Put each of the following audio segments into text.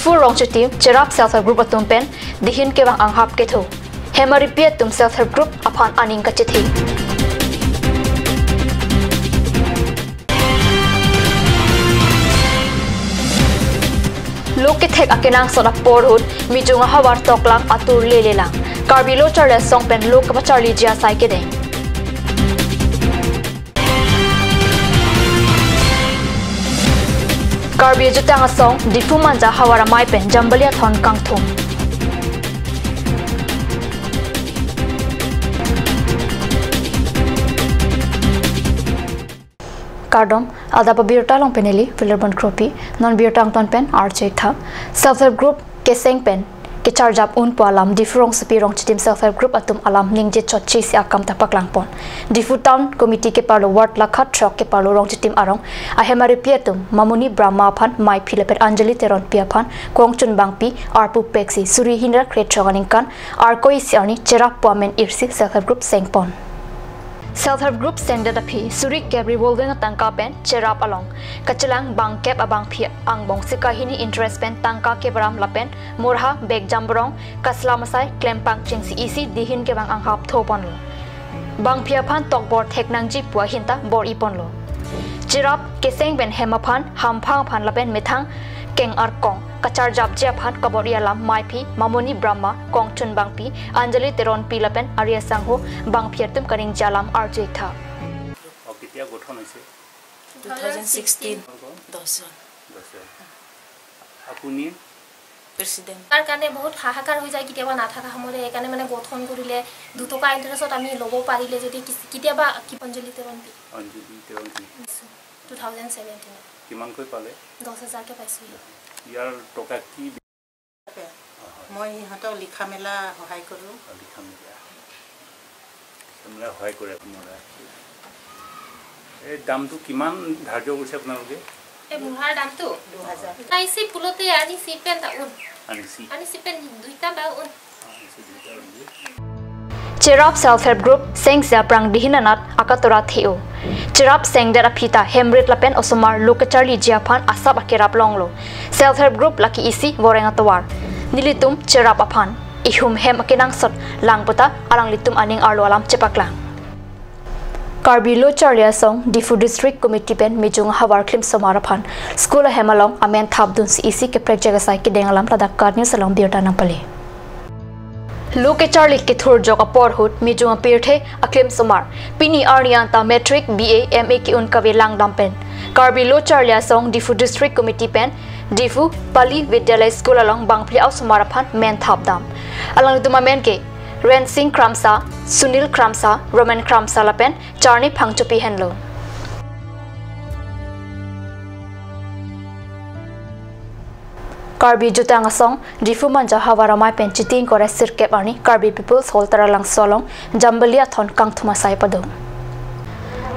Difu rong team cherap self-help group atum pen dihin ke bang anghap ke tho. Hema repeat tum self-help group apan aning ka chithi. Loke thek akenang sona porhut mijunga hawar toklang atur lelelang. Karbilo charle song pen lok ka charli jia sai ke deng. Karbi jutang asong difu manja hawara mai pen jambalia thon kang thum. Kardom ada babirta long peneli fillerban kropi non birtang ton pen arche tha self-help group keseng pen ke charjap un palam difrong sepirong chitim self-help group atum alam ningje chochi si akam tapak langpon difu town committee ke parlo ward lakhat trok ke parlo rong chitim arong ahemari pietum mamuni brahma phan mai philepet anjali teron pia phan kongchun bangpi arpu peksi suri hinra kret choganingkan arkoi siani cherap pamen irsi self-help group sengpon. Self-help group sended a P, Surik Gab revolving a tangka pen, cherap along. Kachilang bang kep abang pi ang bong sikahini interest pen tangka kebram lapen, murha beg jambrong, kaslamasai, klempang chingsi isi dihin ke bang ang hap thopon lo. Bang piapan tokbor teknang jip bua hinta bor ipon lo. Cherap keseng ben hemapan, hampang pan lapen metang, keng arkong. Kachar jab japan kaboria lam maipi mamoni brahma kongchun bangpi anjali teron pilapen arya sangho bang phiertum karing jalam arjek tha ketia gothon hoise 2016 apuni president tar kane bahut hahakar hoi jay kitiaba na thaka hamore ekane mane gothon korile 2 toka interest ami lobo parile jodi kitiaba ki anjali teron pi 2017 kiman koi pale 10000 ke paisi ইয়ার টকা কি মই হাতক লিখা মেলা সহায় কৰো লিখা মেলা তোমরা সহায় কৰে তোমরা এই দামটো কিমান ধাৰ্য কৰিছে আপোনালোকে এই মুহাৰ দামটো 2000 নাইছি ফুলতে আনি সিপেন তা উন আনি সিপেন দুইটা বা উন Cherap self-help group seng siaprang dihinanat akatora theo. Cherap seng dera pita hemrit lapen osomar lokacharli jiapan asap akerap longlo. Self-help group laki isi voreng atawar. Nilitum cherap apan. Ihum hem akinang sot langputa alang litum aning arlo alam cepaklang. Karbilo charlia song difu district committee pen mijung hawar klim somarapan. School hemalong amen thabdun si isi ke project asai ke dengalam ladak karni salong birta napale. Loke Charlie Kithur Joka Porhut, Mijunga Pirte, Aklim Somar, Pini Arnianta Metric, BA, MA Ki Unkavi Lang Dampen, Karbi Lo Charlia Song, Difu District Committee Pen, Difu, Pali Vidyalay School along Bangpli Au Somarapan, Men Thap Dam. Alang Duma Menke, Ren Singh Kramsa, Sunil Kramsa, Roman Kramsa Lapen, Charni Pangchupi Henlo. Karbi jutang asong difu manja hawara mai pen chiting kore sirkep ani Karbi people's holtara lang solong jambalia thon kang thuma sai pado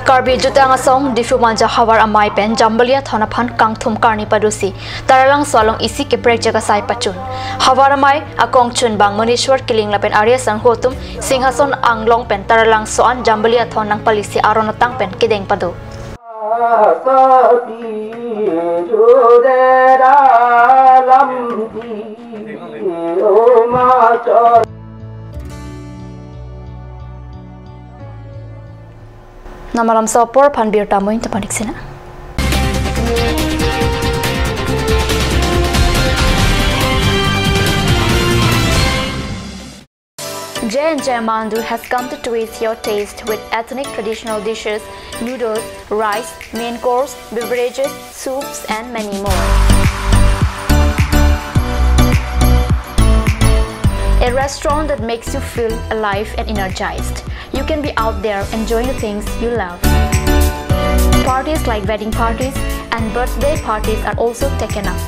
Karbi jutang asong difu manja hawar amai pen jambalia thona phan kang thum karni padusi taralang solong isi ke prek jaga sai pachun hawara mai akong chun bang monishwar kiling lapen arya sang hotum singhason anglong pen taralang soan jambalia thon nang palisi aronatang pen kideng pado Namalam sopor pan bir tamuin tapanik sina. J&J Mandu has come to twist your taste with ethnic traditional dishes, noodles, rice, main course, beverages, soups and many more. A restaurant that makes you feel alive and energized. You can be out there enjoying the things you love. Parties like wedding parties and birthday parties are also taken up.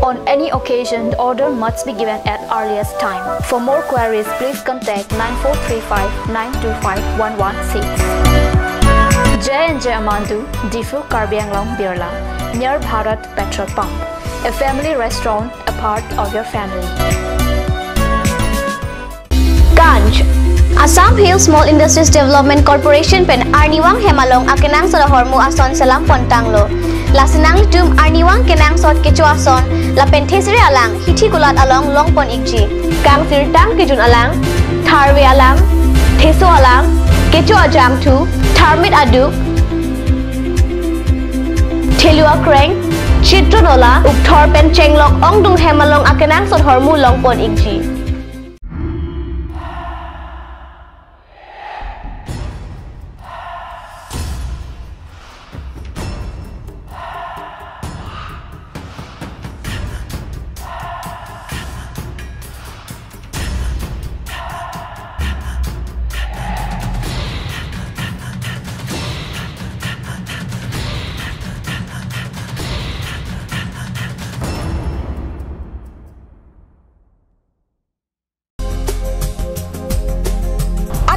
On any occasion, the order must be given at earliest time. For more queries, please contact 9435925116. J&J Amandu, Difu Karbi Anglong Birla, near Bharat Petrol Pump. A family restaurant, a part of your family. Ganj. Assam Hill Small Industries Development Corporation pen Arniwang Hemalong akenang sa hormu ason selam pontanglo. Lasinang tum Arniwang kenang sot kecu ason la penthesri alang hithi kulat along longpon ikji. Kang sirtang kejun alang, tharwe alang, theso alang, kecu ajam tu, tharmit adu, thelua kreng, chitronola, ukthor pen chenglok ongdung hemalong akenang sot hormu longpon ikji.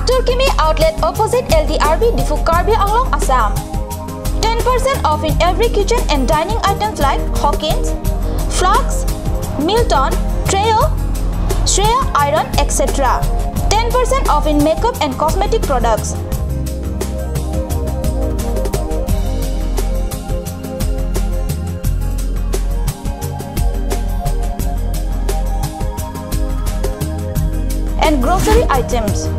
Turkimi outlet opposite LDRB Difu Karbi Anglong, Assam. 10% off in every kitchen and dining items like Hawkins, Flux, Milton, Trail, Shreya Iron, etc. 10% off in makeup and cosmetic products. And grocery items.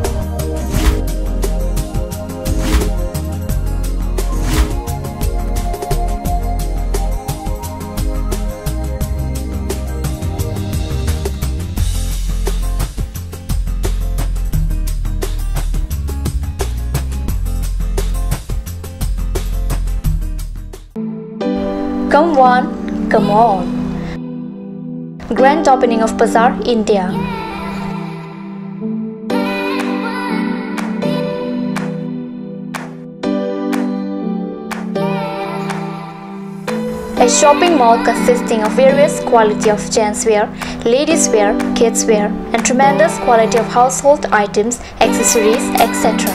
Come one, come all. Grand opening of Bazaar, India. A shopping mall consisting of various quality of gents wear, ladies wear, kids wear, and tremendous quality of household items, accessories, etc.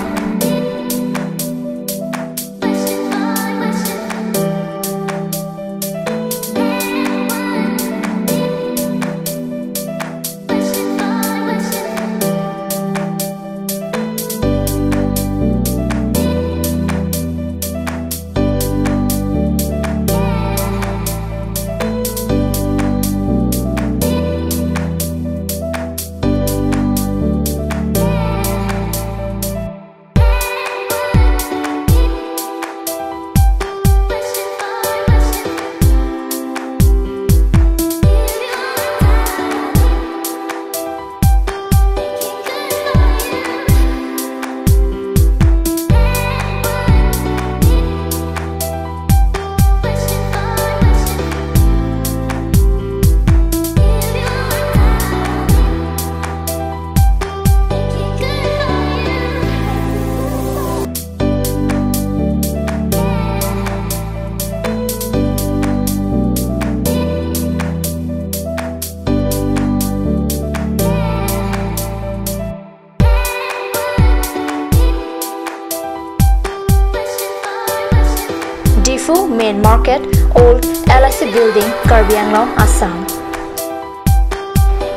Main Market, Old LIC Building, Karbi Anglong, Assam.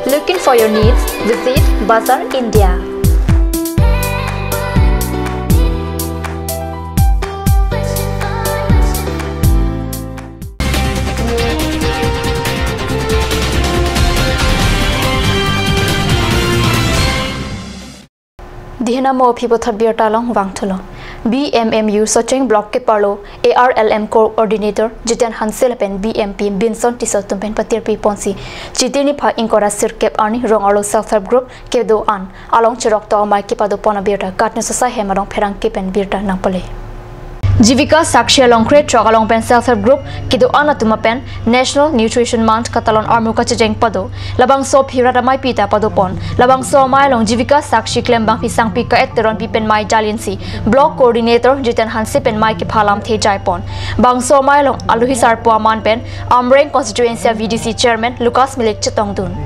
Looking for your needs? Visit Bazaar, India. Dihna mo phibo thabir talong wangthulo. BMMU Socheng Block ke parlo ARLM Coordinator Jitan Hansel pen BMP Binson Tisotum pen Patirpi Ponsi Chitini Pha Inkora Sirkep Ani Rongalo Self-Help Group Kedo An Along Chirok to Mai Kipado Pona Birta Katne Sosai Hemarong Perang Kipen Birta Nangpale Jivika Sakshi Alongkre Chokalong Pen Self-Help Group Kido Anatuma Pen National Nutrition Month Katalon Armuka Chejeng Pado Labang So Hirata Mai Pita Padopon Labang So Mai Long Jivika Sakshi Klembang Pisang Pika Etteron Pipen Mai Jalinsi Block Coordinator Jitan Hansi Pen Mai Kiphalam The Jaipon Bang So Mai Long Aluhisar Puaman Pen Amreng Constituency VDC Chairman Lucas Milik Chetongdun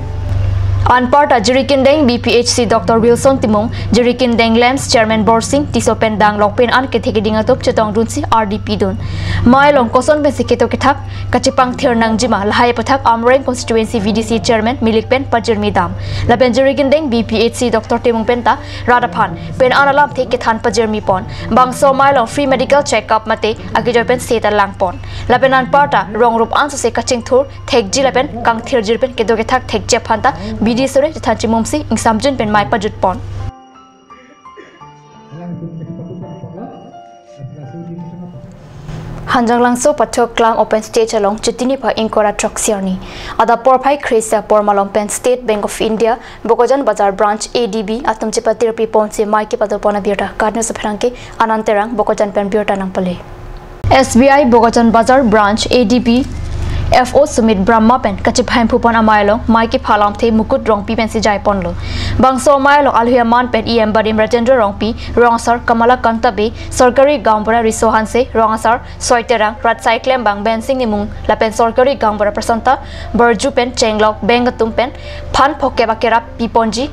Anparta Jirikindeng BPHC Dr. Wilson Timong Jirikindeng Lams Chairman Borsing Tisopen Dang Lokpen An Kethekeding Atop Chetong Dunsi RDP Dun Mailong Koson Besiketo Ketak Kachipang Thir Nangjima Lahai Patak Amreng Constituency VDC Chairman Milik Pen Pajirmi Dam Lapen Jirikindeng BPHC Dr. Timong Penta Radaphan Pen Analam Tekethan Pajirmi Pon Bangso Mailong Free Medical Check-up Mate Agijopen Seta Langpon Lapen Anparta Rongrop Anso Se Kaching Thur Thekji Lapen Kang Thir Jirpen Keto Ketak Thekje Phanta BD sore Thachi Mumsi ing Samjun pen mai pajut pon Hanjang langso pathok klang open stage along chitini pa inkora troxiarni ada porphai kresa pormalong pen State Bank of India Bokojan Bazar branch ADB atum chipatir pi ponse mai ki patopona biota kadno saphrangke ananterang Bokojan pen biota nang pale SBI Bokojan Bazar branch ADB FO Sumit Brahma pen kachiphaim phupon amailong maiki phalam the mukut rongpi pen si jai ponlo bangso amailong alhuya man pen em badim rajendra rongpi rongsar kamala kantabe sarkari gambora risohan se rongsar soiterang rat cyclem bang bensing nimung lapen sarkari gambora prasanta berju pen chenglok bengatum pen phan phoke bakera piponji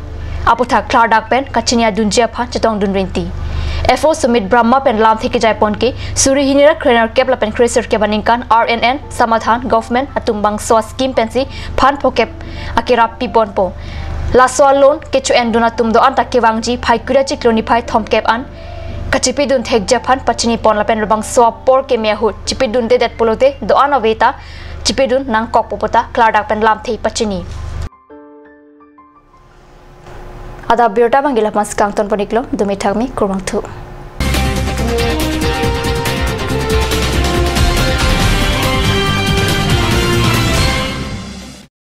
aputha klardak pen kachinia dunjia phan chetong dunrinti FO Sumit Brahma pen lam theke jaipon ke suri hinira krenar kepla pen kreser ke baningkan RNN samathan government atumbang so scheme pensi phan phokep akira pipon po la so loan kechu enduna tumdo anta kewangji phaikura chikloni phai thomkep an kachipidun thekja phan pachini pon la pen bang so por ke mehu chipidun de det polote do anaveta chipidun nang kokpopota klardak pen lam thei pachini Ada biota bangila mas kang ton poniklo dumi thakmi kurang thu